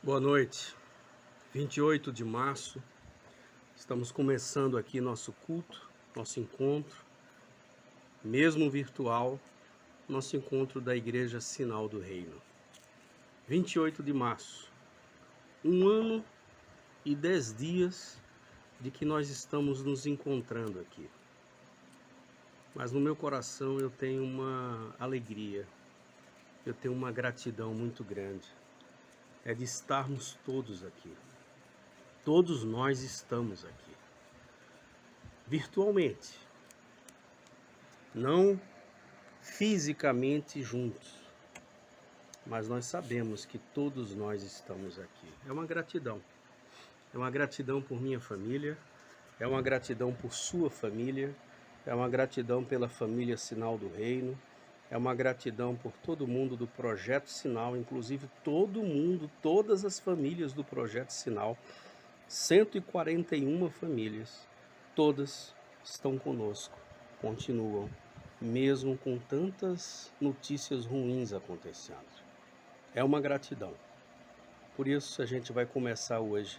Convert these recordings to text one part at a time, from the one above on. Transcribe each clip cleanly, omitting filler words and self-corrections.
Boa noite, 28 de março, estamos começando aqui nosso culto, nosso encontro, mesmo virtual, nosso encontro da Igreja Sinal do Reino. 28 de março, 1 ano e 10 dias de que nós estamos nos encontrando aqui. Mas no meu coração eu tenho uma alegria, eu tenho uma gratidão muito grande, é de estarmos todos aqui. Todos nós estamos aqui, virtualmente, não fisicamente juntos, mas nós sabemos que todos nós estamos aqui. É uma gratidão por minha família, é uma gratidão por sua família, é uma gratidão pela família Sinal do Reino, é uma gratidão por todo mundo do Projeto Sinal, inclusive todo mundo, todas as famílias do Projeto Sinal, 141 famílias, todas estão conosco, continuam, mesmo com tantas notícias ruins acontecendo. É uma gratidão. Por isso a gente vai começar hoje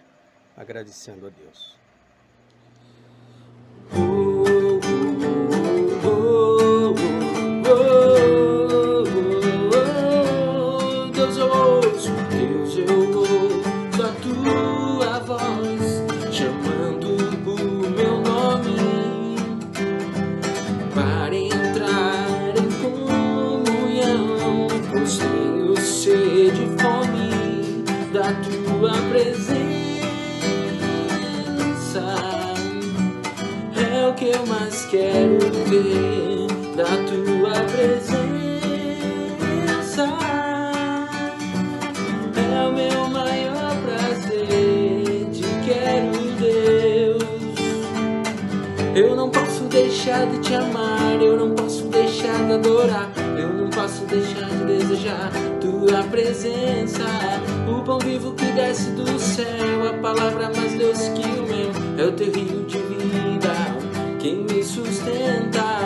agradecendo a Deus. Deus, eu ouço a tua voz chamando o meu nome para entrar em comunhão, pois tenho sede e fome da tua presença. É o que eu mais quero ter da tua presença. É o meu maior prazer, te quero, Deus. Eu não posso deixar de te amar, eu não posso deixar de adorar, eu não posso deixar de desejar tua presença. O pão vivo que desce do céu, a palavra mais doce que o mel, é o teu rio de vida, quem me sustenta.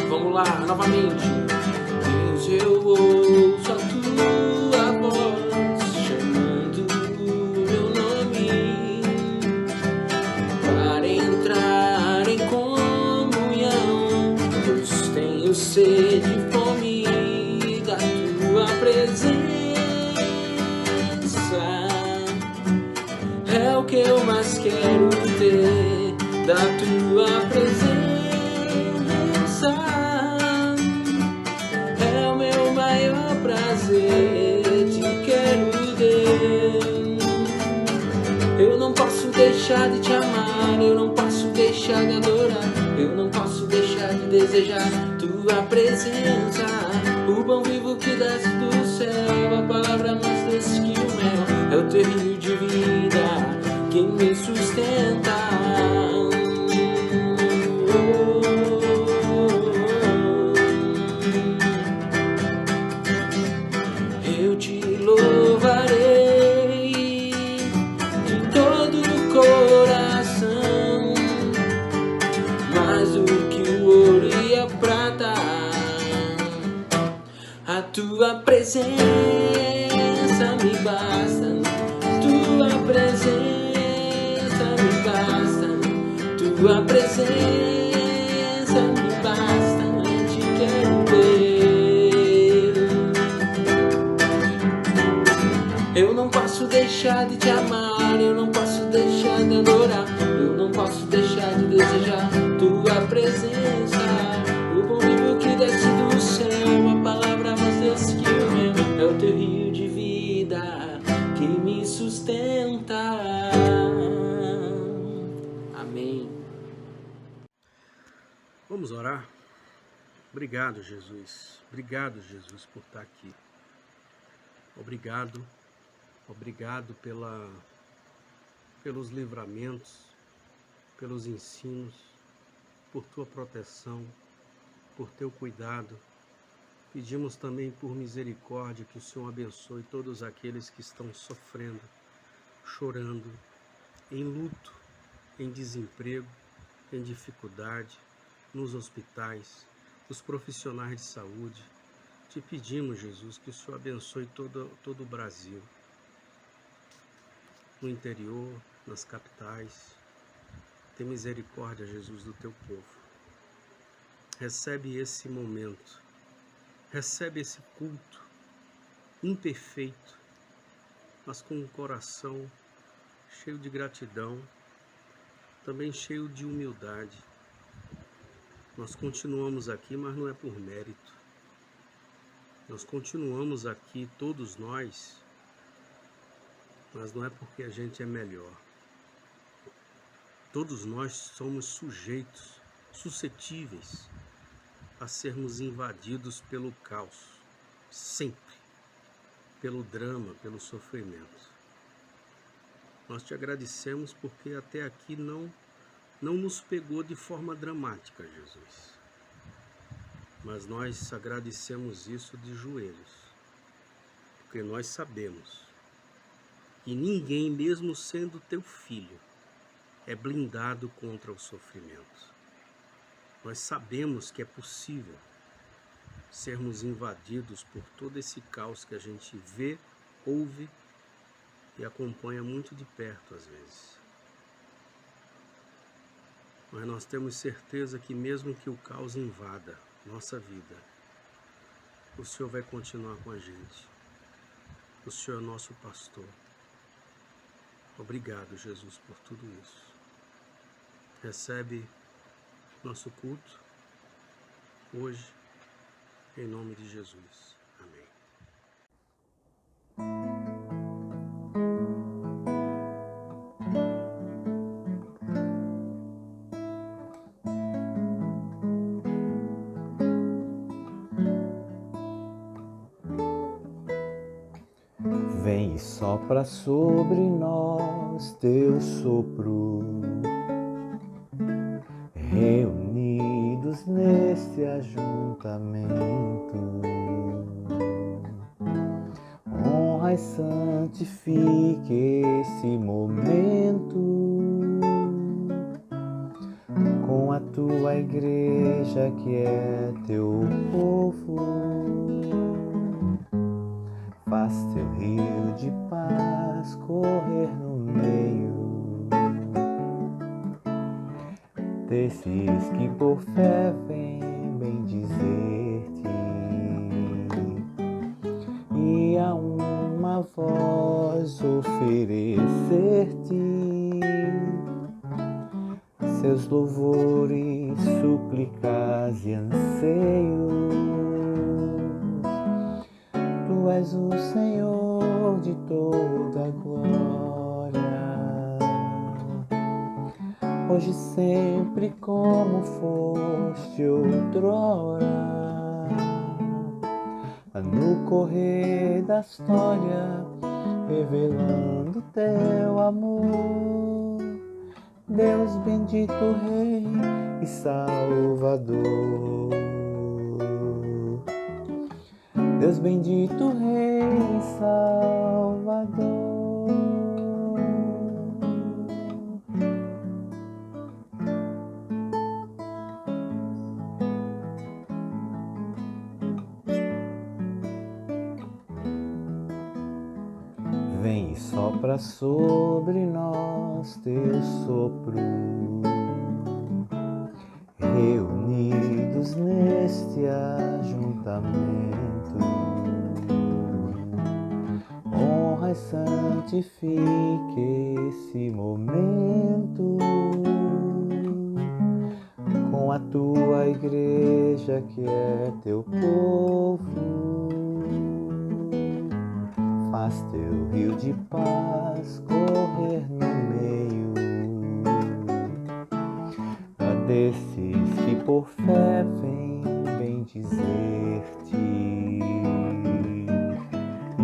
Vamos lá, novamente. Deus, eu ouço a tua voz chamando o meu nome para entrar em comunhão, pois tenho sede e fome da tua presença. É o que eu mais quero ter da tua presença. É o meu maior prazer, te quero, Deus. Eu não posso deixar de te amar, eu não posso deixar de adorar, eu não posso deixar de desejar tua presença. O pão vivo que desce do céu, a palavra mais doce que o mel, é o teu rio de vida, quem me sustenta. Eu te louvarei de todo o coração, mais do que o ouro e a prata. A tua presença me basta, tua presença me basta, tua presença me basta, te quero ver. Eu não posso deixar de te amar, eu não posso deixar de adorar, eu não posso deixar de desejar tua presença. O bom vivo que desce do céu, a palavra mais doce que o mel, é o teu rio de vida que me sustenta. Amém. Vamos orar? Obrigado, Jesus. Obrigado, Jesus, por estar aqui. Obrigado pelos livramentos, pelos ensinos, por tua proteção, por teu cuidado. Pedimos também por misericórdia que o Senhor abençoe todos aqueles que estão sofrendo, chorando, em luto, em desemprego, em dificuldade, nos hospitais, os profissionais de saúde. Te pedimos, Jesus, que o Senhor abençoe todo o Brasil, no interior, nas capitais. Tem misericórdia, Jesus, do teu povo. Recebe esse momento, recebe esse culto imperfeito, mas com um coração cheio de gratidão, também cheio de humildade. Nós continuamos aqui, mas não é por mérito. Nós continuamos aqui, todos nós, mas não é porque a gente é melhor. Todos nós somos sujeitos, suscetíveis a sermos invadidos pelo caos, sempre, pelo drama, pelo sofrimento. Nós te agradecemos porque até aqui não nos pegou de forma dramática, Jesus. Mas nós agradecemos isso de joelhos, porque nós sabemos que ninguém, mesmo sendo teu filho, é blindado contra o sofrimento. Nós sabemos que é possível sermos invadidos por todo esse caos que a gente vê, ouve e acompanha muito de perto às vezes. Mas nós temos certeza que mesmo que o caos invada nossa vida, o Senhor vai continuar com a gente. O Senhor é nosso pastor. Obrigado, Jesus, por tudo isso. Recebe nosso culto hoje, em nome de Jesus. Amém. Vem e sopra sobre nós teu sopro, reunidos neste ajuntamento. Honra e santifique esse momento com a tua igreja que é teu povo. Faz teu rio de paz correr no meio desses que por fé vêm bendizer-te, e a uma voz oferecer-te seus louvores, súplicas e anseios. Tu és o Senhor de toda a glória, hoje sempre como foste outrora, no correr da história, revelando teu amor. Deus bendito, Rei e Salvador. Deus bendito, Rei e Salvador. Vem e sopra sobre nós teu sopro, reunidos neste ajuntamento. Honra e santifique esse momento com a tua igreja que é teu povo. Faz teu rio de paz correr no meio desses que por fé vêm bendizer-te,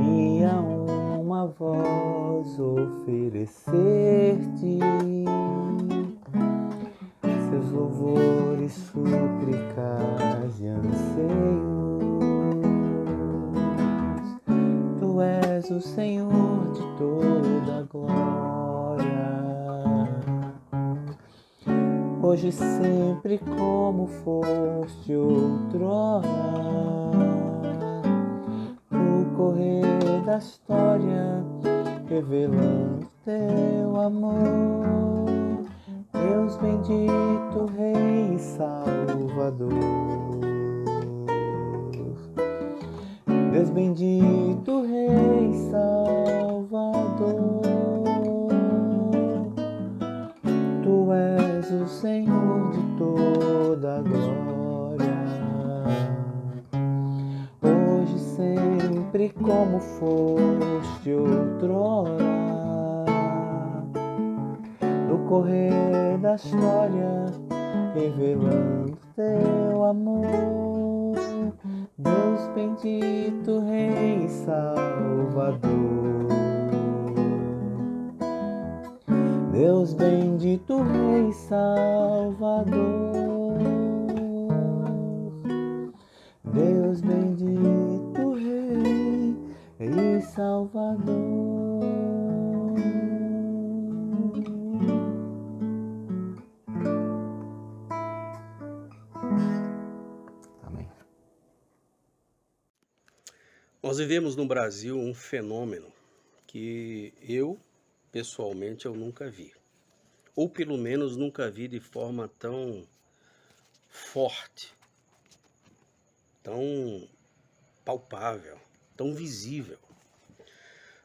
e a uma voz oferecer-te seus louvores, súplicas e anseios. Tu és o Senhor de toda a glória, hoje sempre como foste outrora. No correr da história, revelando teu amor. Deus bendito, Rei e Salvador. Deus bendito, Rei e Salvador. Tu és o Senhor de toda a glória. Hoje sempre como foste outrora. No correr da história, revelando teu amor. Deus bendito, Rei e Salvador. Deus bendito, Rei e Salvador. Deus bendito, Rei e Salvador. Amém. Nós vivemos no Brasil um fenômeno que pessoalmente, eu nunca vi. Ou pelo menos nunca vi de forma tão forte, tão palpável, tão visível.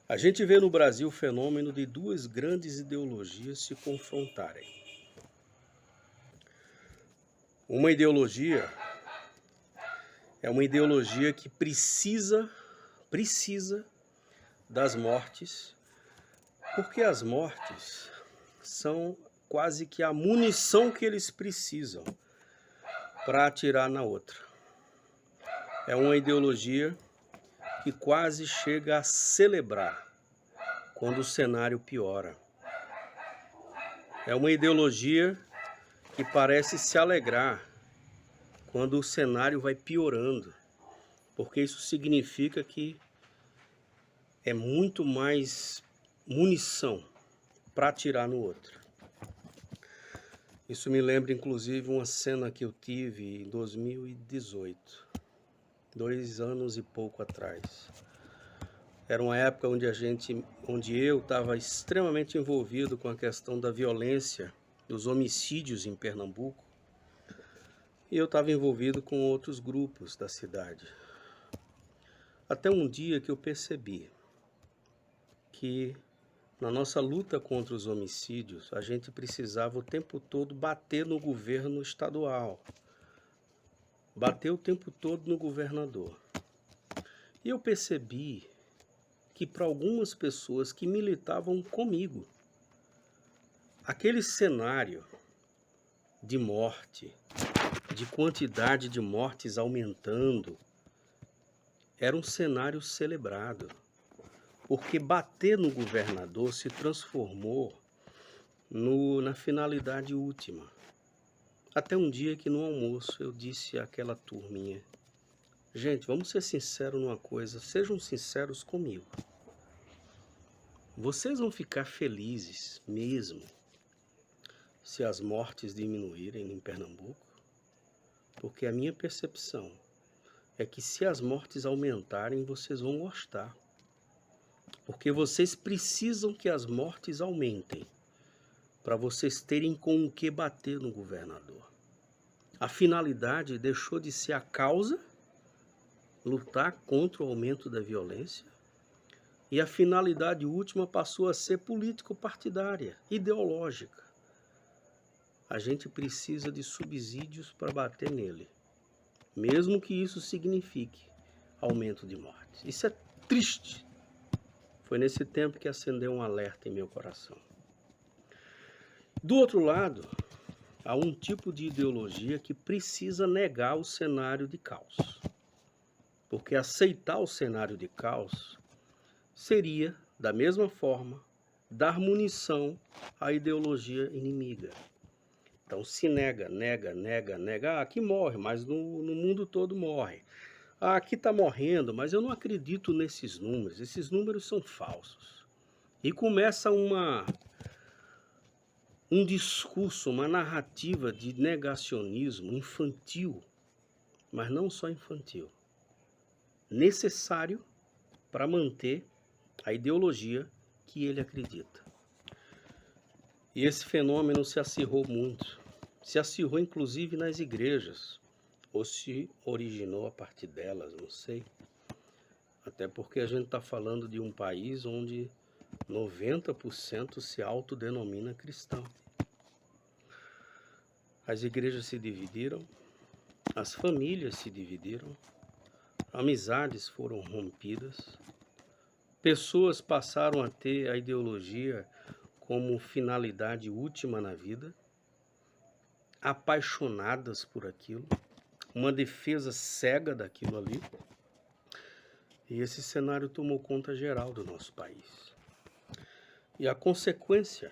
A gente vê no Brasil o fenômeno de duas grandes ideologias se confrontarem. Uma ideologia é uma ideologia que precisa das mortes, porque as mortes são quase que a munição que eles precisam para atirar na outra. É uma ideologia que quase chega a celebrar quando o cenário piora. É uma ideologia que parece se alegrar quando o cenário vai piorando, porque isso significa que é muito mais munição para atirar no outro. Isso me lembra, inclusive, uma cena que eu tive em 2018, 2 anos e pouco atrás. Era uma época onde eu estava extremamente envolvido com a questão da violência, dos homicídios em Pernambuco, e eu estava envolvido com outros grupos da cidade. Até um dia que eu percebi que na nossa luta contra os homicídios, a gente precisava o tempo todo bater no governo estadual, bater o tempo todo no governador. E eu percebi que para algumas pessoas que militavam comigo, aquele cenário de morte, de quantidade de mortes aumentando, era um cenário celebrado. Porque bater no governador se transformou na finalidade última. Até um dia que no almoço eu disse àquela turminha: gente, vamos ser sinceros numa coisa, sejam sinceros comigo. Vocês vão ficar felizes mesmo se as mortes diminuírem em Pernambuco? Porque a minha percepção é que se as mortes aumentarem, vocês vão gostar. Porque vocês precisam que as mortes aumentem para vocês terem com o que bater no governador. A finalidade deixou de ser a causa, lutar contra o aumento da violência, e a finalidade última passou a ser político-partidária, ideológica. A gente precisa de subsídios para bater nele, mesmo que isso signifique aumento de mortes. Isso é triste. Foi nesse tempo que acendeu um alerta em meu coração. Do outro lado, há um tipo de ideologia que precisa negar o cenário de caos. Porque aceitar o cenário de caos seria, da mesma forma, dar munição à ideologia inimiga. Então se nega. Ah, aqui morre, mas no mundo todo morre. Ah, aqui está morrendo, mas eu não acredito nesses números. Esses números são falsos. E começa um discurso, uma narrativa de negacionismo infantil, mas não só infantil, necessário para manter a ideologia que ele acredita. E esse fenômeno se acirrou muito, se acirrou inclusive nas igrejas, ou se originou a partir delas, não sei. Até porque a gente está falando de um país onde 90% se autodenomina cristão. As igrejas se dividiram, as famílias se dividiram, amizades foram rompidas, pessoas passaram a ter a ideologia como finalidade última na vida, apaixonadas por aquilo, uma defesa cega daquilo ali. E esse cenário tomou conta geral do nosso país. E a consequência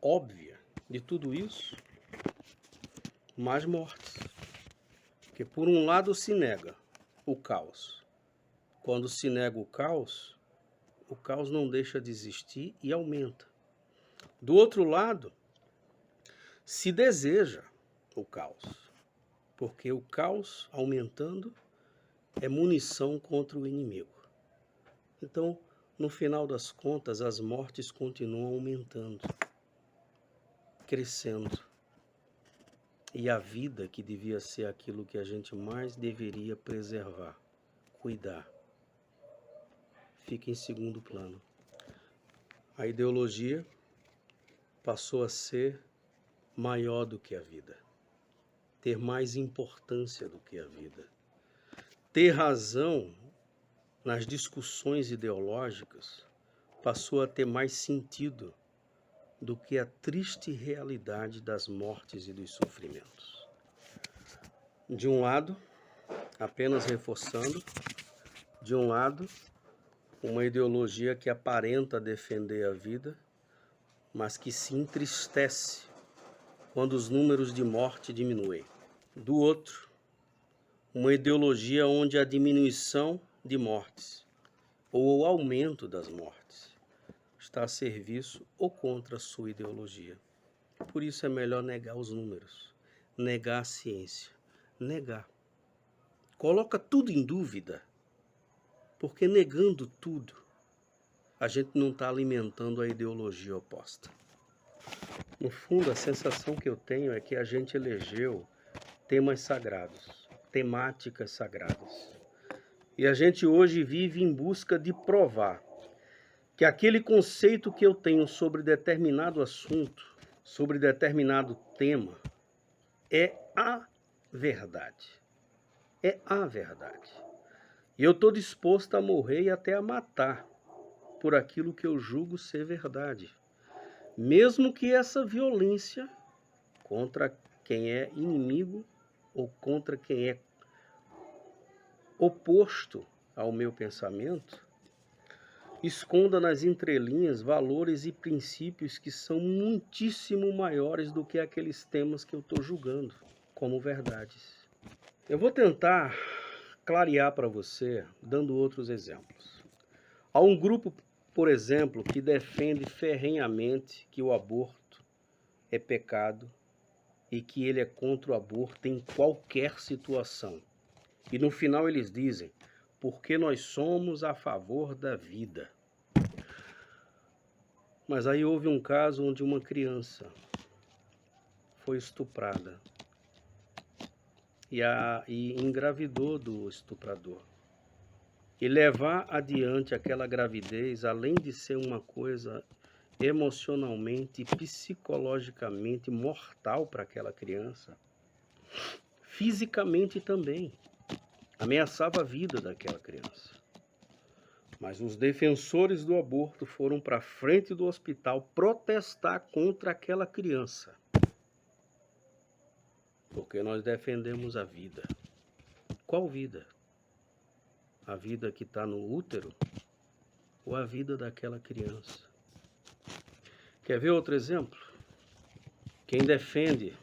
óbvia de tudo isso, mais mortes. Porque por um lado se nega o caos. Quando se nega o caos não deixa de existir e aumenta. Do outro lado, se deseja o caos. Porque o caos aumentando é munição contra o inimigo. Então, no final das contas, as mortes continuam aumentando, crescendo. E a vida, que devia ser aquilo que a gente mais deveria preservar, cuidar, fica em segundo plano. A ideologia passou a ser maior do que a vida, ter mais importância do que a vida, ter razão nas discussões ideológicas passou a ter mais sentido do que a triste realidade das mortes e dos sofrimentos. De um lado, apenas reforçando, de um lado, uma ideologia que aparenta defender a vida, mas que se entristece quando os números de morte diminuem. Do outro, uma ideologia onde a diminuição de mortes ou o aumento das mortes está a serviço ou contra a sua ideologia. Por isso é melhor negar os números, negar a ciência, negar. Coloca tudo em dúvida, porque negando tudo, a gente não está alimentando a ideologia oposta. No fundo, a sensação que eu tenho é que a gente elegeu temas sagrados, temáticas sagradas. E a gente hoje vive em busca de provar que aquele conceito que eu tenho sobre determinado assunto, sobre determinado tema, é a verdade. É a verdade. E eu estou disposto a morrer e até a matar por aquilo que eu julgo ser verdade. Mesmo que essa violência contra quem é inimigo ou contra quem é oposto ao meu pensamento, esconda nas entrelinhas valores e princípios que são muitíssimo maiores do que aqueles temas que eu estou julgando como verdades. Eu vou tentar clarear para você dando outros exemplos. Há um grupo, por exemplo, que defende ferrenhamente que o aborto é pecado e que ele é contra o aborto em qualquer situação. E no final eles dizem, porque nós somos a favor da vida. Mas aí houve um caso onde uma criança foi estuprada e engravidou do estuprador. E levar adiante aquela gravidez, além de ser uma coisa emocionalmente e psicologicamente mortal para aquela criança, fisicamente também, ameaçava a vida daquela criança. Mas os defensores do aborto foram para frente do hospital protestar contra aquela criança. Porque nós defendemos a vida. Qual vida? A vida que está no útero ou a vida daquela criança? Quer ver outro exemplo? Quem defende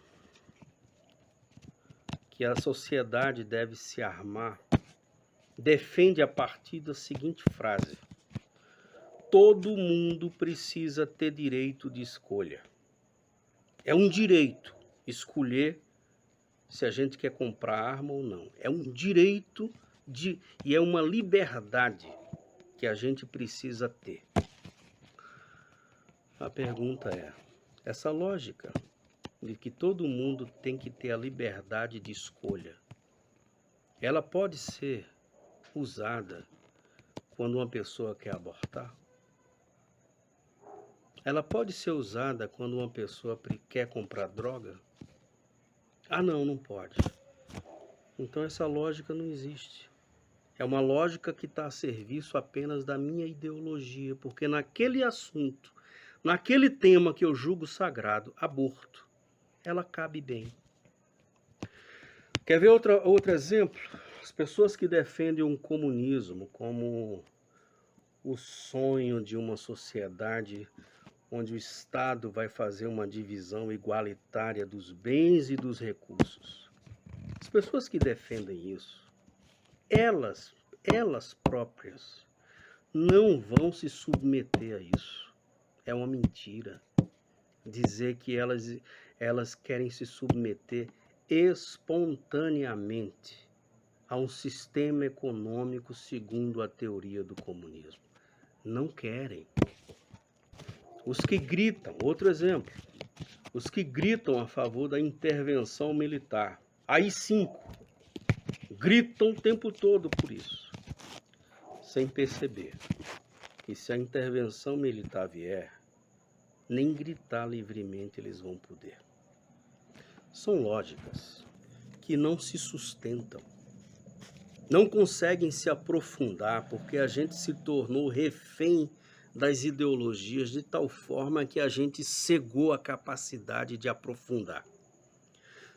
que a sociedade deve se armar, defende a partir da seguinte frase: todo mundo precisa ter direito de escolha. É um direito escolher se a gente quer comprar arma ou não. É um direito e é uma liberdade que a gente precisa ter. A pergunta é, essa lógica de que todo mundo tem que ter a liberdade de escolha, ela pode ser usada quando uma pessoa quer abortar? Ela pode ser usada quando uma pessoa quer comprar droga? Ah, não, não pode. Então essa lógica não existe. É uma lógica que está a serviço apenas da minha ideologia, porque naquele assunto, naquele tema que eu julgo sagrado, aborto, ela cabe bem. Quer ver outro exemplo? As pessoas que defendem um comunismo como o sonho de uma sociedade onde o Estado vai fazer uma divisão igualitária dos bens e dos recursos. As pessoas que defendem isso, elas próprias não vão se submeter a isso. É uma mentira dizer que elas querem se submeter espontaneamente a um sistema econômico segundo a teoria do comunismo. Não querem. Os que gritam, outro exemplo, os que gritam a favor da intervenção militar, AI-5, gritam o tempo todo por isso, sem perceber que se a intervenção militar vier, nem gritar livremente eles vão poder. São lógicas que não se sustentam, não conseguem se aprofundar, porque a gente se tornou refém das ideologias de tal forma que a gente cegou a capacidade de aprofundar.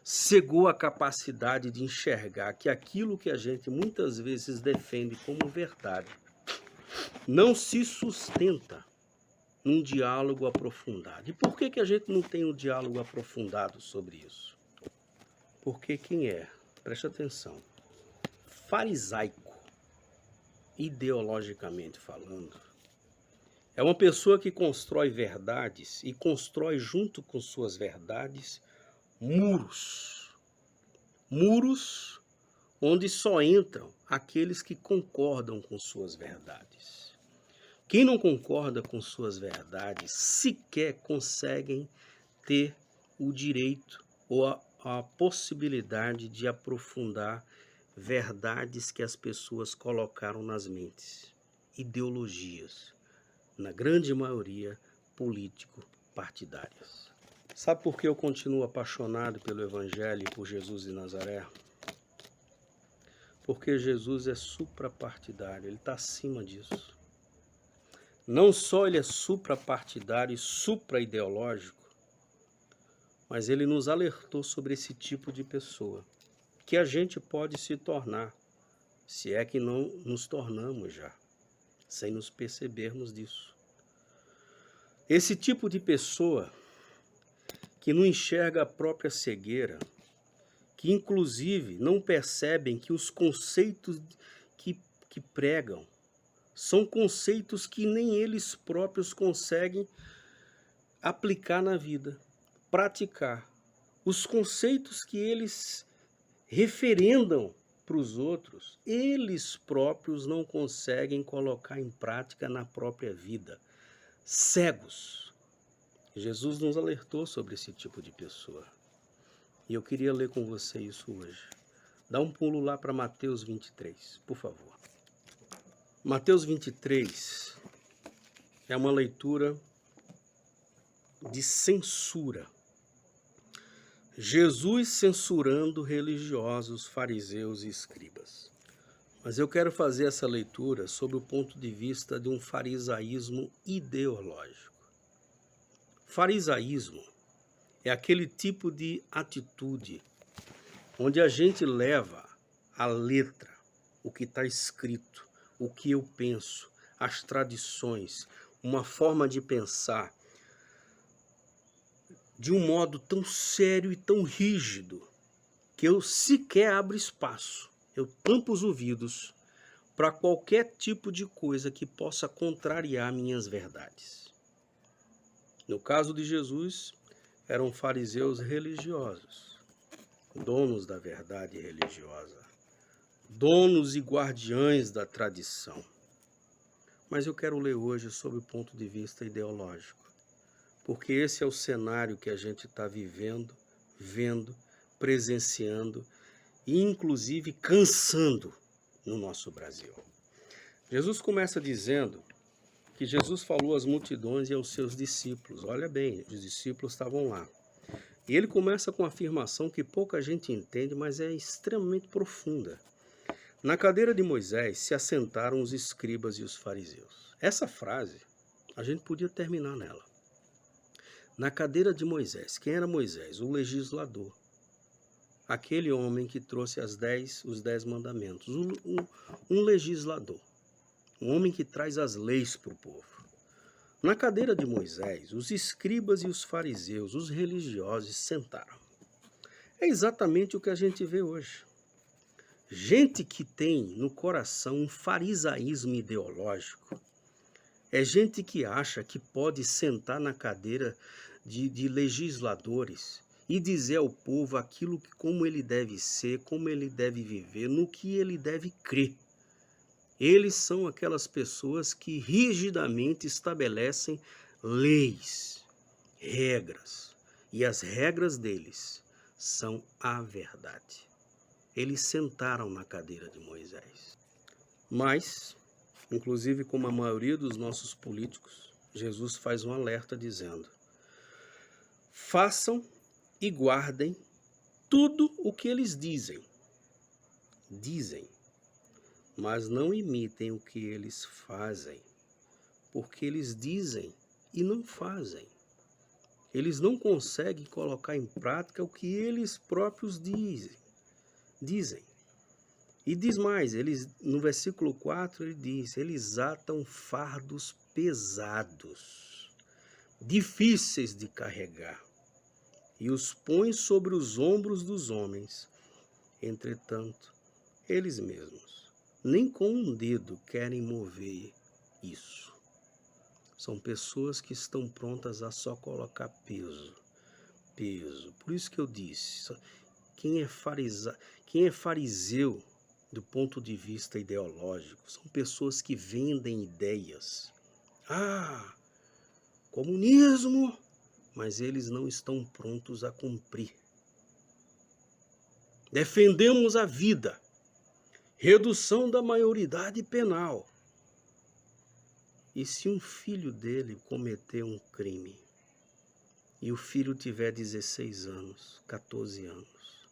Cegou a capacidade de enxergar que aquilo que a gente muitas vezes defende como verdade não se sustenta num diálogo aprofundado. E por que a gente não tem um diálogo aprofundado sobre isso? Porque quem é, preste atenção, farisaico, ideologicamente falando, é uma pessoa que constrói verdades e constrói junto com suas verdades muros. Muros onde só entram aqueles que concordam com suas verdades. Quem não concorda com suas verdades sequer conseguem ter o direito ou a possibilidade de aprofundar verdades que as pessoas colocaram nas mentes. Ideologias, na grande maioria político-partidárias. Sabe por que eu continuo apaixonado pelo Evangelho e por Jesus de Nazaré? Porque Jesus é suprapartidário, ele está acima disso. Não só ele é suprapartidário e supra-ideológico, mas ele nos alertou sobre esse tipo de pessoa, que a gente pode se tornar, se é que não nos tornamos já, sem nos percebermos disso. Esse tipo de pessoa que não enxerga a própria cegueira, que inclusive não percebem que os conceitos que pregam são conceitos que nem eles próprios conseguem aplicar na vida, praticar. Os conceitos que eles referendam para os outros, eles próprios não conseguem colocar em prática na própria vida. Cegos. Jesus nos alertou sobre esse tipo de pessoa. E eu queria ler com você isso hoje. Dá um pulo lá para Mateus 23, por favor. Mateus 23 é uma leitura de censura. Jesus censurando religiosos, fariseus e escribas. Mas eu quero fazer essa leitura sob o ponto de vista de um farisaísmo ideológico. Farisaísmo é aquele tipo de atitude onde a gente leva à letra o que está escrito, o que eu penso, as tradições, uma forma de pensar de um modo tão sério e tão rígido que eu sequer abro espaço, eu tampo os ouvidos para qualquer tipo de coisa que possa contrariar minhas verdades. No caso de Jesus, eram fariseus religiosos, donos da verdade religiosa, donos e guardiães da tradição. Mas eu quero ler hoje sob o ponto de vista ideológico, porque esse é o cenário que a gente está vivendo, vendo, presenciando e inclusive cansando no nosso Brasil. Jesus começa dizendo que Jesus falou às multidões e aos seus discípulos. Olha bem, os discípulos estavam lá. E ele começa com uma afirmação que pouca gente entende, mas é extremamente profunda. Na cadeira de Moisés se assentaram os escribas e os fariseus. Essa frase, a gente podia terminar nela. Na cadeira de Moisés. Quem era Moisés? O legislador. Aquele homem que trouxe os 10 mandamentos. Um legislador. Um homem que traz as leis para o povo. Na cadeira de Moisés, os escribas e os fariseus, os religiosos, sentaram. É exatamente o que a gente vê hoje. Gente que tem no coração um farisaísmo ideológico. É gente que acha que pode sentar na cadeira de legisladores e dizer ao povo aquilo que, como ele deve ser, como ele deve viver, no que ele deve crer. Eles são aquelas pessoas que rigidamente estabelecem leis, regras, e as regras deles são a verdade. Eles sentaram na cadeira de Moisés. Mas, inclusive como a maioria dos nossos políticos, Jesus faz um alerta dizendo: façam e guardem tudo o que eles dizem. Dizem. Mas não imitem o que eles fazem, porque eles dizem e não fazem. Eles não conseguem colocar em prática o que eles próprios dizem. E diz mais, no versículo 4 ele diz, eles atam fardos pesados, difíceis de carregar, e os põem sobre os ombros dos homens. Entretanto, eles mesmos nem com um dedo querem mover isso. São pessoas que estão prontas a só colocar peso. Por isso que eu disse, quem é fariseu do ponto de vista ideológico, são pessoas que vendem ideias. Comunismo, mas eles não estão prontos a cumprir. Defendemos a vida. Redução da maioridade penal. E se um filho dele cometer um crime, e o filho tiver 16 anos, 14 anos,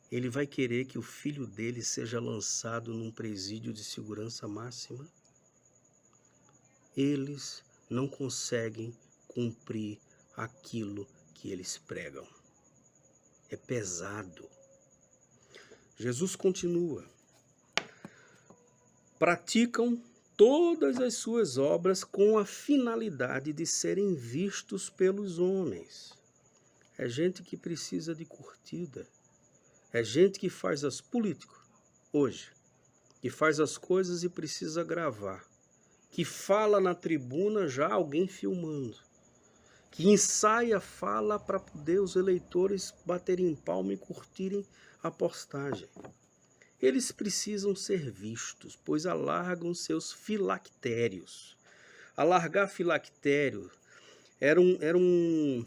ele vai querer que o filho dele seja lançado num presídio de segurança máxima? Eles não conseguem cumprir aquilo que eles pregam. É pesado. Jesus continua. Praticam todas as suas obras com a finalidade de serem vistos pelos homens. É gente que precisa de curtida. É gente que faz as políticas hoje, que faz as coisas e precisa gravar, que fala na tribuna já alguém filmando, que ensaia fala para poder os eleitores baterem palma e curtirem a postagem. Eles precisam ser vistos, pois alargam seus filactérios. Alargar filactério era um...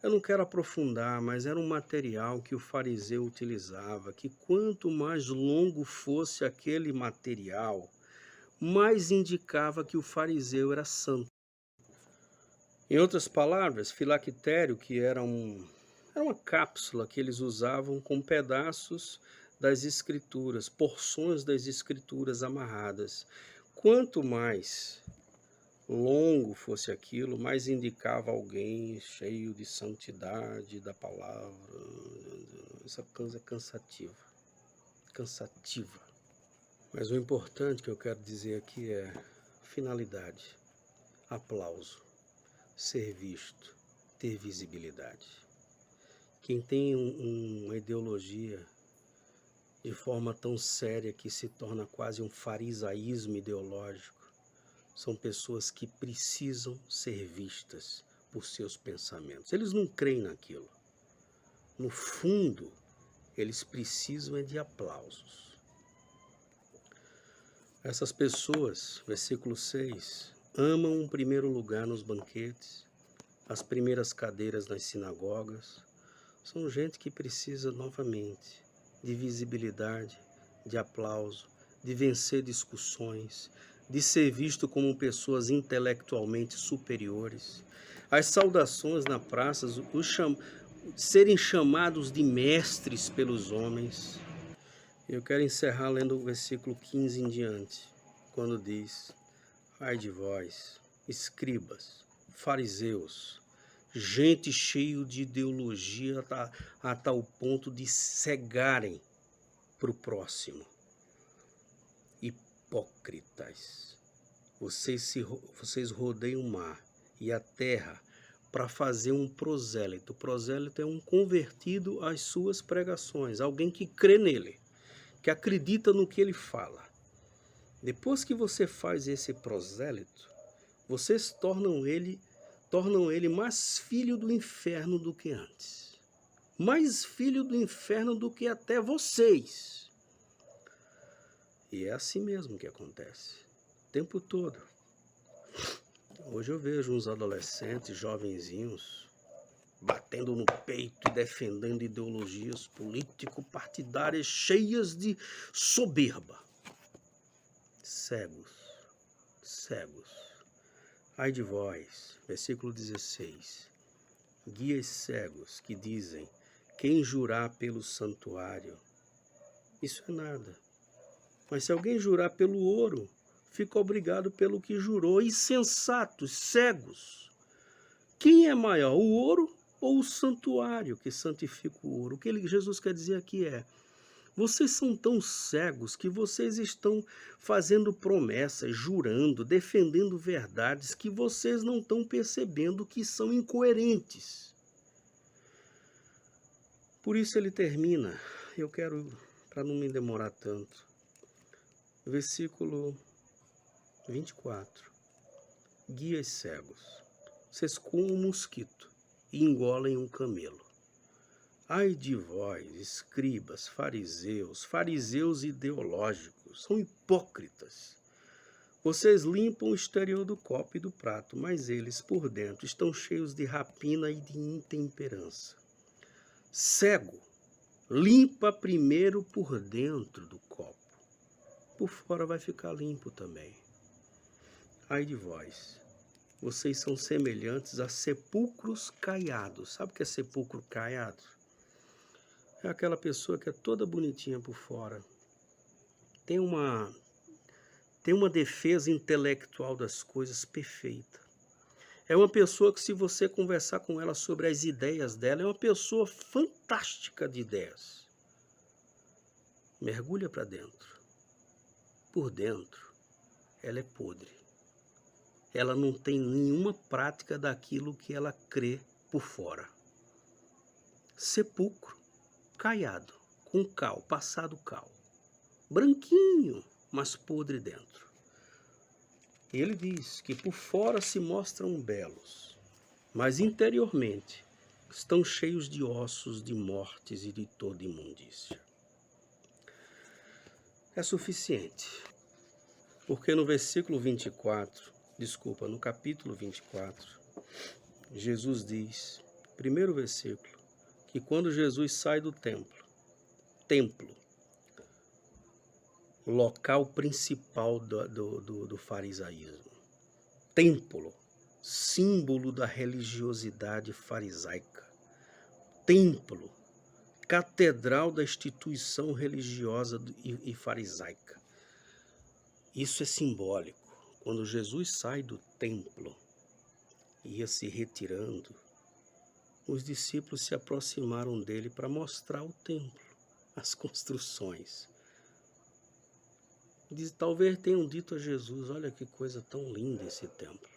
Eu não quero aprofundar, mas era um material que o fariseu utilizava, que quanto mais longo fosse aquele material, mais indicava que o fariseu era santo. Em outras palavras, filactério, que era uma cápsula que eles usavam com pedaços das escrituras, porções das escrituras amarradas. Quanto mais longo fosse aquilo, mais indicava alguém cheio de santidade da palavra. Essa coisa é cansativa. Mas o importante que eu quero dizer aqui é finalidade, aplauso, ser visto, ter visibilidade. Quem tem uma ideologia de forma tão séria que se torna quase um farisaísmo ideológico, são pessoas que precisam ser vistas, por seus pensamentos. Eles não creem naquilo. No fundo, eles precisam de aplausos. Essas pessoas, versículo 6, amam o primeiro lugar nos banquetes, as primeiras cadeiras nas sinagogas. São gente que precisa novamente de visibilidade, de aplauso, de vencer discussões, de ser visto como pessoas intelectualmente superiores. As saudações na praça, serem chamados de mestres pelos homens. Eu quero encerrar lendo o versículo 15 em diante, quando diz: ai de vós, escribas, fariseus, gente cheia de ideologia a tal ponto de cegarem para o próximo. Hipócritas, vocês rodeiam o mar e a terra para fazer um prosélito. O prosélito é um convertido às suas pregações, alguém que crê nele, que acredita no que ele fala. Depois que você faz esse prosélito, vocês tornam ele mais filho do inferno do que antes. Mais filho do inferno do que até vocês. E é assim mesmo que acontece, o tempo todo. Hoje eu vejo uns adolescentes, jovenzinhos, batendo no peito e defendendo ideologias político-partidárias cheias de soberba. Cegos. Ai de vós, versículo 16, guias cegos que dizem: quem jurar pelo santuário, isso é nada. Mas se alguém jurar pelo ouro, fica obrigado pelo que jurou. Insensatos, cegos. Quem é maior, o ouro ou o santuário que santifica o ouro? O que Jesus quer dizer aqui é: vocês são tão cegos que vocês estão fazendo promessas, jurando, defendendo verdades que vocês não estão percebendo que são incoerentes. Por isso ele termina, eu quero, para não me demorar tanto, versículo 24. Guias cegos, vocês comem um mosquito e engolem um camelo. Ai de vós, escribas, fariseus ideológicos, são hipócritas. Vocês limpam o exterior do copo e do prato, mas eles por dentro estão cheios de rapina e de intemperança. Cego, limpa primeiro por dentro do copo. Por fora vai ficar limpo também. Ai de vós, vocês são semelhantes a sepulcros caiados. Sabe o que é sepulcro caiado? É aquela pessoa que é toda bonitinha por fora. Tem uma defesa intelectual das coisas perfeita. É uma pessoa que, se você conversar com ela sobre as ideias dela, é uma pessoa fantástica de ideias. Mergulha para dentro. Por dentro, ela é podre. Ela não tem nenhuma prática daquilo que ela crê por fora. Sepulcro, caiado, com cal, passado cal. Branquinho, mas podre dentro. E ele diz que por fora se mostram belos, mas interiormente estão cheios de ossos, de mortes e de toda imundícia. É suficiente, porque no capítulo 24, Jesus diz, primeiro versículo, que quando Jesus sai do templo, local principal do farisaísmo, templo, símbolo da religiosidade farisaica, templo, catedral da instituição religiosa e farisaica. Isso é simbólico. Quando Jesus sai do templo, ia se retirando, os discípulos se aproximaram dele para mostrar o templo, as construções. Talvez tenham dito a Jesus: olha que coisa tão linda esse templo.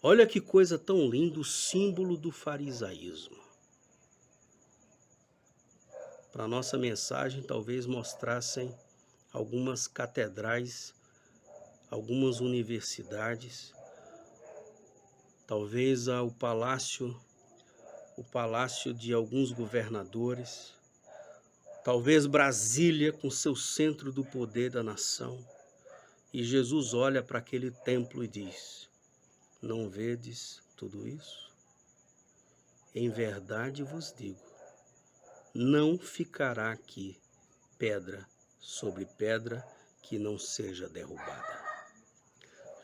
Olha que coisa tão linda o símbolo do farisaísmo. Para a nossa mensagem, talvez mostrassem algumas catedrais, algumas universidades, talvez o palácio de alguns governadores, talvez Brasília com seu centro do poder da nação. E Jesus olha para aquele templo e diz: não vedes tudo isso? Em verdade vos digo, não ficará aqui pedra sobre pedra que não seja derrubada.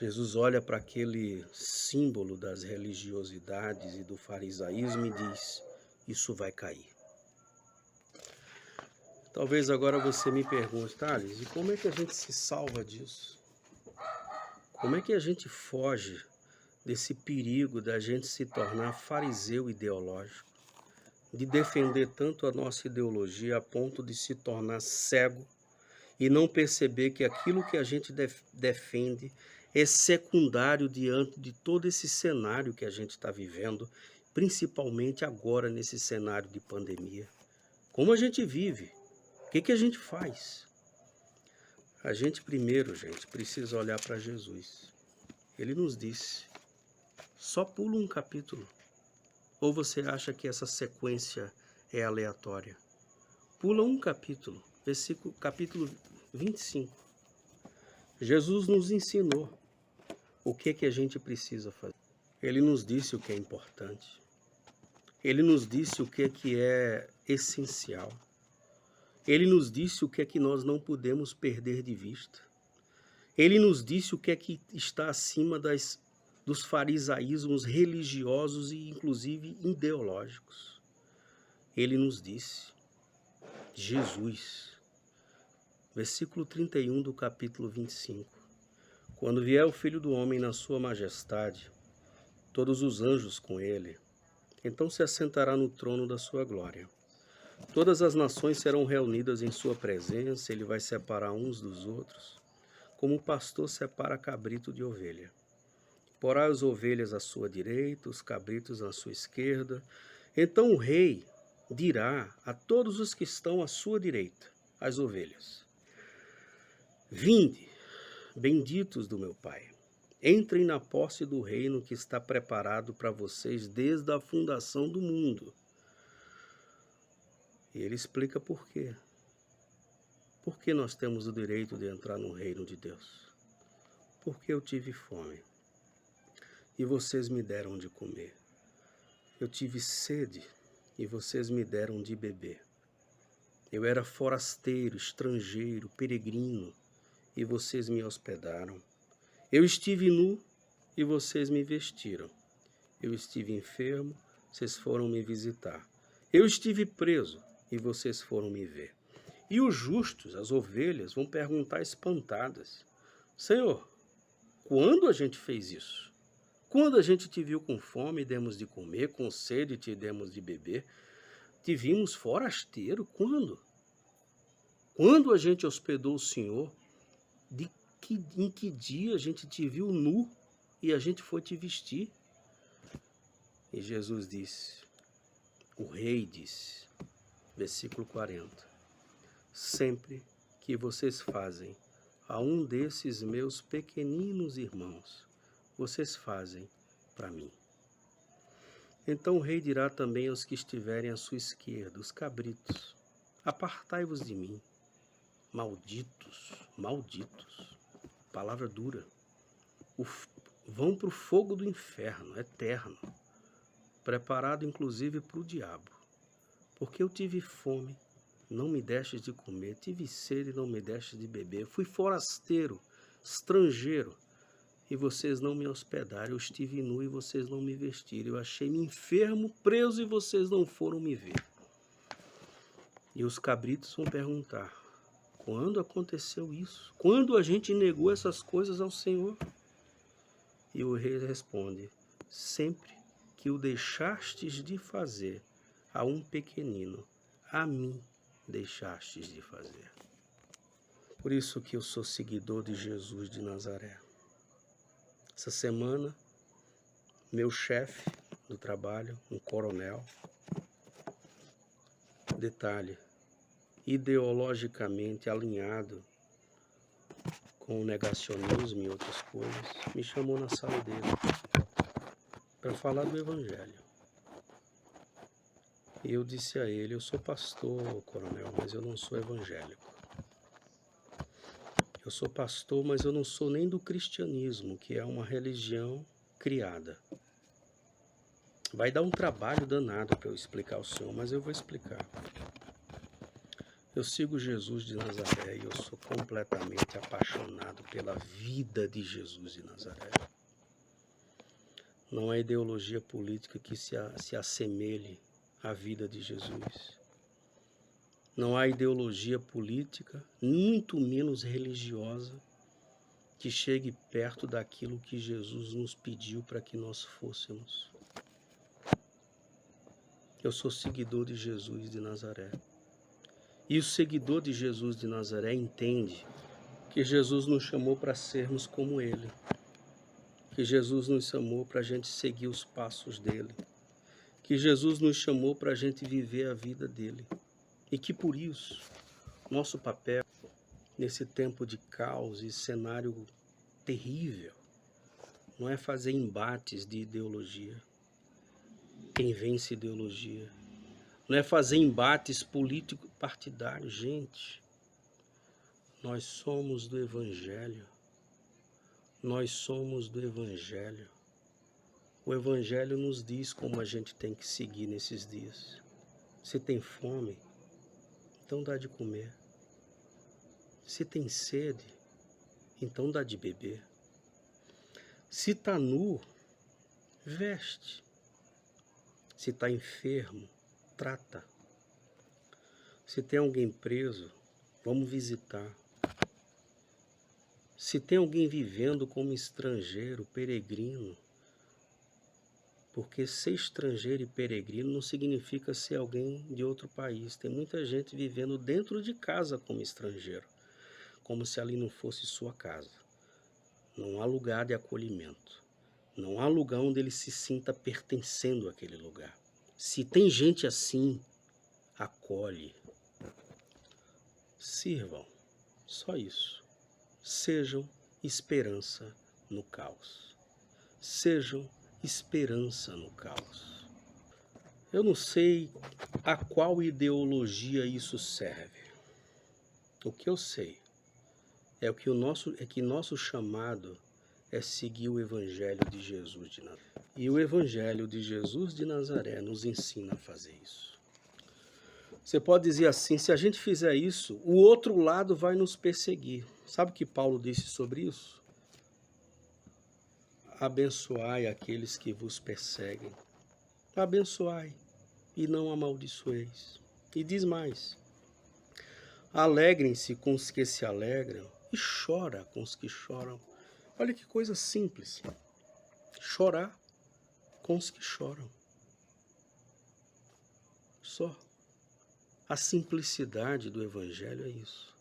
Jesus olha para aquele símbolo das religiosidades e do farisaísmo e diz: isso vai cair. Talvez agora você me pergunte: Thales, e como é que a gente se salva disso? Como é que a gente foge desse perigo da gente se tornar fariseu ideológico, de defender tanto a nossa ideologia a ponto de se tornar cego e não perceber que aquilo que a gente defende é secundário diante de todo esse cenário que a gente está vivendo, principalmente agora nesse cenário de pandemia? Como a gente vive? O que a gente faz? A gente primeiro, gente, precisa olhar para Jesus. Ele nos disse: só pula um capítulo. Ou você acha que essa sequência é aleatória? Pula um capítulo, capítulo 25. Jesus nos ensinou o que a gente precisa fazer. Ele nos disse o que é importante. Ele nos disse o que é essencial. Ele nos disse o que nós não podemos perder de vista. Ele nos disse o que está acima dos farisaísmos religiosos e inclusive ideológicos. Ele nos disse, Jesus, versículo 31 do capítulo 25, quando vier o Filho do Homem na sua majestade, todos os anjos com ele, então se assentará no trono da sua glória. Todas as nações serão reunidas em sua presença, ele vai separar uns dos outros, como o pastor separa cabrito de ovelha. Porá as ovelhas à sua direita, os cabritos à sua esquerda. Então o rei dirá a todos os que estão à sua direita, as ovelhas: vinde, benditos do meu Pai, entrem na posse do reino que está preparado para vocês desde a fundação do mundo. E ele explica por quê. Por que nós temos o direito de entrar no reino de Deus? Porque eu tive fome e vocês me deram de comer. Eu tive sede e vocês me deram de beber. Eu era forasteiro, estrangeiro, peregrino e vocês me hospedaram. Eu estive nu e vocês me vestiram. Eu estive enfermo, vocês foram me visitar. Eu estive preso e vocês foram me ver. E os justos, as ovelhas, vão perguntar espantadas: Senhor, quando a gente fez isso? Quando a gente te viu com fome e demos de comer, com sede e te demos de beber? Te vimos forasteiro, quando? Quando a gente hospedou o Senhor? Em que dia a gente te viu nu e a gente foi te vestir? E Jesus disse, o rei disse, versículo 40, sempre que vocês fazem a um desses meus pequeninos irmãos, vocês fazem para mim. Então o rei dirá também aos que estiverem à sua esquerda, os cabritos: apartai-vos de mim, malditos, malditos, palavra dura, vão para o fogo do inferno, eterno, preparado inclusive para o diabo, porque eu tive fome, não me destes de comer, tive sede, não me destes de beber, fui forasteiro, estrangeiro, e vocês não me hospedaram, eu estive nu e vocês não me vestiram, eu achei-me enfermo, preso e vocês não foram me ver. E os cabritos vão perguntar, quando aconteceu isso? Quando a gente negou essas coisas ao Senhor? E o rei responde, sempre que o deixastes de fazer a um pequenino, a mim deixastes de fazer. Por isso que eu sou seguidor de Jesus de Nazaré. Essa semana, meu chefe do trabalho, um coronel, detalhe, ideologicamente alinhado com o negacionismo e outras coisas, me chamou na sala dele para falar do Evangelho. E eu disse a ele: eu sou pastor, coronel, mas eu não sou evangélico. Eu sou pastor, mas eu não sou nem do cristianismo, que é uma religião criada. Vai dar um trabalho danado para eu explicar ao senhor, mas eu vou explicar. Eu sigo Jesus de Nazaré e eu sou completamente apaixonado pela vida de Jesus de Nazaré. Não há ideologia política que se assemelhe à vida de Jesus. Não há ideologia política, muito menos religiosa, que chegue perto daquilo que Jesus nos pediu para que nós fôssemos. Eu sou seguidor de Jesus de Nazaré. E o seguidor de Jesus de Nazaré entende que Jesus nos chamou para sermos como Ele. Que Jesus nos chamou para a gente seguir os passos dEle. Que Jesus nos chamou para a gente viver a vida dEle. E que por isso, nosso papel nesse tempo de caos e cenário terrível não é fazer embates de ideologia. Quem vence ideologia. Não é fazer embates político-partidários. Gente, nós somos do Evangelho. Nós somos do Evangelho. O Evangelho nos diz como a gente tem que seguir nesses dias. Se tem fome, então dá de comer. Se tem sede, então dá de beber. Se está nu, veste. Se está enfermo, trata. Se tem alguém preso, vamos visitar. Se tem alguém vivendo como estrangeiro, peregrino, porque ser estrangeiro e peregrino não significa ser alguém de outro país. Tem muita gente vivendo dentro de casa como estrangeiro, como se ali não fosse sua casa. Não há lugar de acolhimento. Não há lugar onde ele se sinta pertencendo àquele lugar. Se tem gente assim, acolhe. Sirvam. Só isso. Sejam esperança no caos. Sejam esperança no caos. Eu não sei a qual ideologia isso serve. O que eu sei é que nosso chamado é seguir o Evangelho de Jesus de Nazaré. E o Evangelho de Jesus de Nazaré nos ensina a fazer isso. Você pode dizer assim: se a gente fizer isso, o outro lado vai nos perseguir. Sabe o que Paulo disse sobre isso? Abençoai aqueles que vos perseguem. Abençoai e não amaldiçoeis. E diz mais: alegrem-se com os que se alegram e chora com os que choram. Olha que coisa simples. Chorar com os que choram. Só. A simplicidade do Evangelho é isso.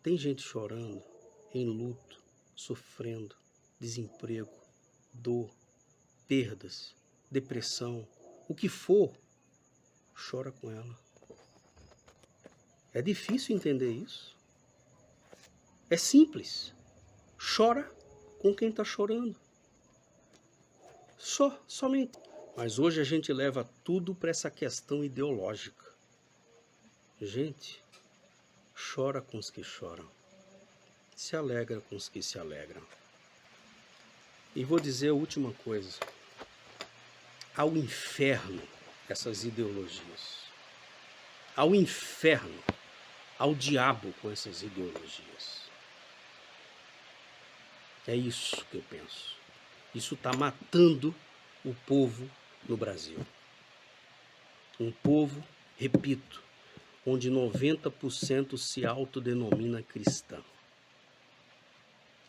Tem gente chorando, em luto, sofrendo, desemprego, dor, perdas, depressão, o que for, chora com ela. É difícil entender isso. É simples. Chora com quem está chorando. Somente. Mas hoje a gente leva tudo para essa questão ideológica. Gente, chora com os que choram. Se alegra com os que se alegram. E vou dizer a última coisa. Ao inferno essas ideologias. Ao inferno, ao diabo com essas ideologias. É isso que eu penso. Isso está matando o povo no Brasil. Um povo, repito, onde 90% se autodenomina cristão.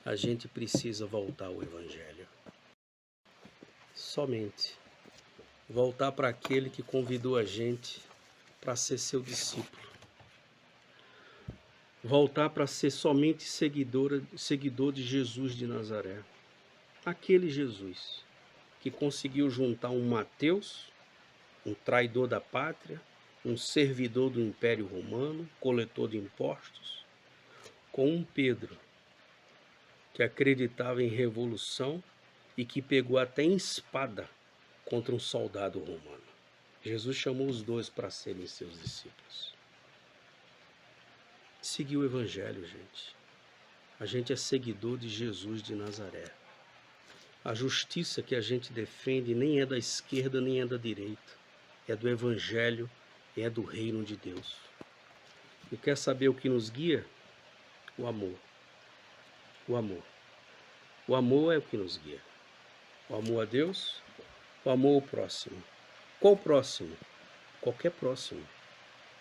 A gente precisa voltar ao Evangelho. Somente voltar para aquele que convidou a gente para ser seu discípulo. Voltar para ser somente seguidor de Jesus de Nazaré. Aquele Jesus que conseguiu juntar um Mateus, um traidor da pátria, um servidor do Império Romano, coletor de impostos, com um Pedro, que acreditava em revolução e que pegou até em espada contra um soldado romano. Jesus chamou os dois para serem seus discípulos. Seguir o Evangelho, gente. A gente é seguidor de Jesus de Nazaré. A justiça que a gente defende nem é da esquerda nem é da direita. É do Evangelho, é do reino de Deus. E quer saber o que nos guia? O amor. O amor. O amor é o que nos guia. O amor a Deus, o amor ao próximo. Qual próximo? Qualquer próximo.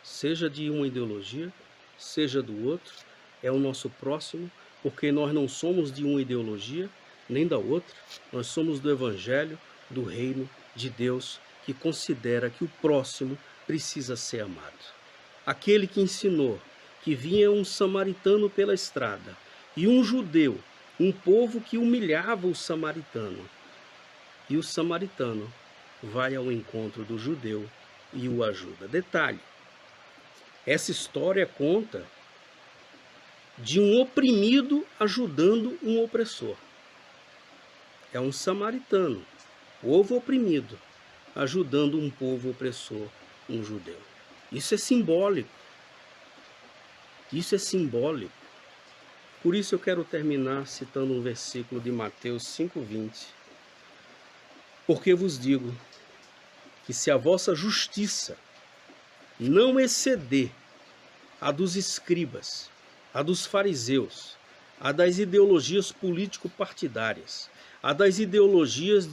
Seja de uma ideologia, seja do outro, é o nosso próximo, porque nós não somos de uma ideologia, nem da outra. Nós somos do Evangelho, do reino de Deus, que considera que o próximo precisa ser amado. Aquele que ensinou que vinha um samaritano pela estrada e um judeu, um povo que humilhava o samaritano. E o samaritano vai ao encontro do judeu e o ajuda. Detalhe, essa história conta de um oprimido ajudando um opressor. É um samaritano, povo oprimido, ajudando um povo opressor, um judeu. Isso é simbólico. Isso é simbólico. Por isso eu quero terminar citando um versículo de Mateus 5,20. Porque vos digo que se a vossa justiça não exceder a dos escribas, a dos fariseus, a das ideologias político-partidárias, a das ideologias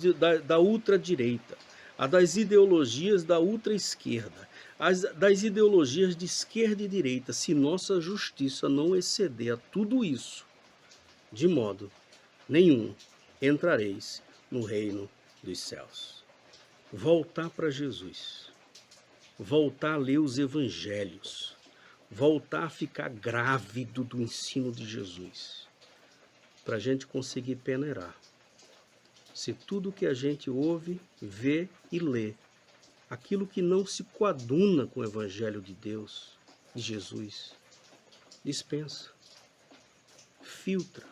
da ultradireita, a das ideologias da ultra-esquerda, das ideologias de esquerda e direita, se nossa justiça não exceder a tudo isso, de modo nenhum entrareis no reino dos céus. Voltar para Jesus, voltar a ler os evangelhos, voltar a ficar grávido do ensino de Jesus, para a gente conseguir peneirar. Se tudo que a gente ouve, vê e lê, aquilo que não se coaduna com o Evangelho de Deus, de Jesus, dispensa, filtra.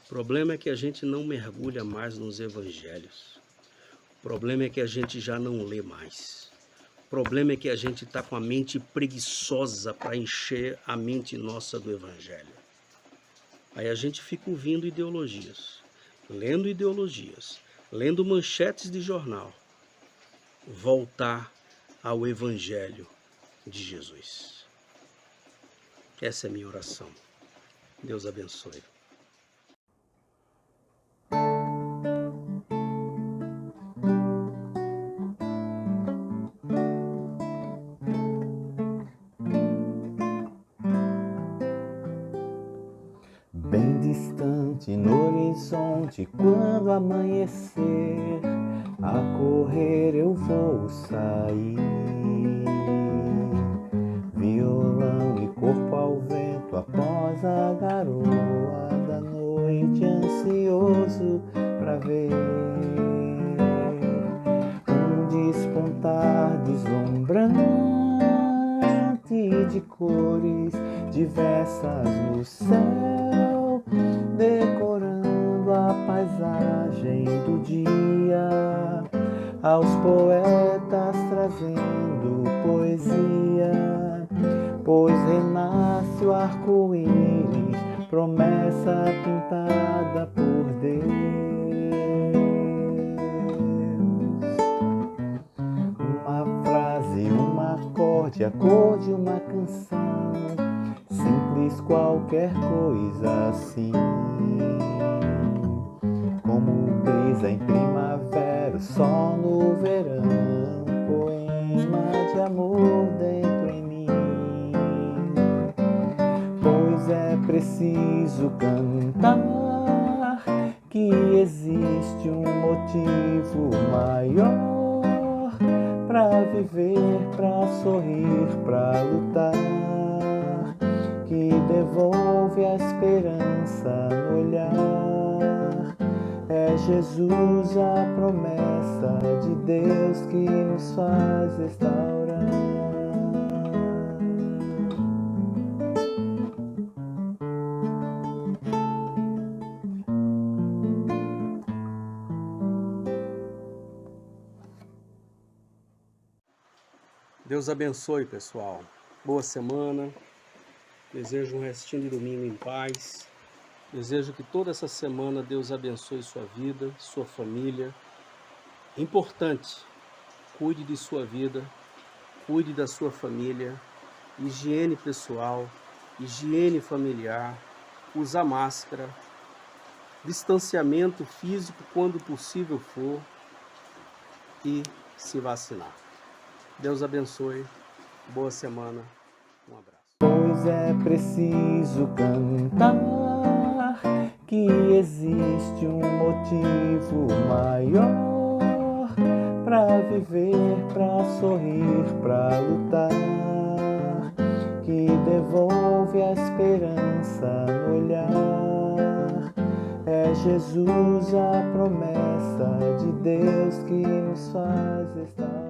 O problema é que a gente não mergulha mais nos Evangelhos. O problema é que a gente já não lê mais. O problema é que a gente está com a mente preguiçosa para encher a mente nossa do Evangelho. Aí a gente fica ouvindo ideologias, lendo manchetes de jornal. Voltar ao Evangelho de Jesus. Essa é a minha oração. Deus abençoe. Bem distante no horizonte, quando amanhecer, a correr eu vou sair. Violão e corpo ao vento, após a garoa da noite, ansioso pra ver um despontar deslumbrante de cores diversas no céu, decorando a paisagem do dia, aos poetas trazendo poesia, pois renasce o arco-íris, promessa pintada por Deus. Uma frase, um acorde, a cor de uma canção, simples qualquer coisa assim, como brisa em primavera, sol no verão, poema de amor dentro em mim. Pois é preciso cantar que existe um motivo maior pra viver, pra sorrir, pra lutar, que devolve a esperança no olhar. É Jesus a promessa de Deus que nos faz restaurar. Deus abençoe, pessoal. Boa semana. Desejo um restinho de domingo em paz. Desejo que toda essa semana Deus abençoe sua vida, sua família. Importante, cuide de sua vida, cuide da sua família, higiene pessoal, higiene familiar, usar máscara, distanciamento físico quando possível for e se vacinar. Deus abençoe, boa semana, um abraço. Pois é preciso cantar que existe um motivo maior pra viver, pra sorrir, pra lutar, que devolve a esperança no olhar. É Jesus a promessa de Deus que nos faz estar